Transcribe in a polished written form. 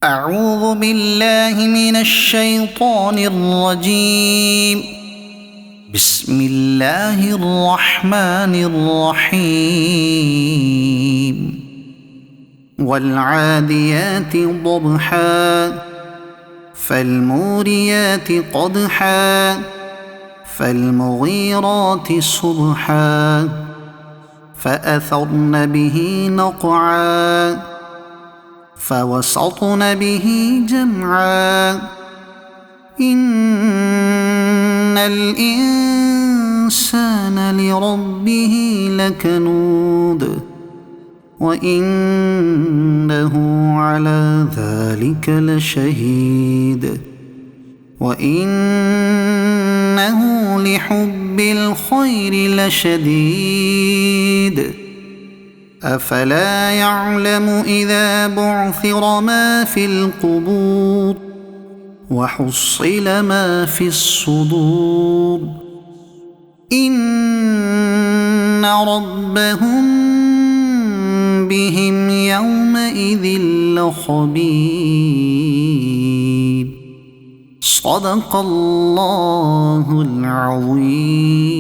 أعوذ بالله من الشيطان الرجيم. بسم الله الرحمن الرحيم. والعاديات ضبحا فالموريات قدحا فالمغيرات صبحا فأثرن به نقعا فوسطن به جمعا إن الإنسان لربه لكنود وإنه على ذلك لشهيد وإنه لحب الخير لشديد أفلا يعلم إذا بعثر ما في القبور وحصل ما في الصدور إن ربهم بهم يومئذ لخبير. صدق الله العظيم.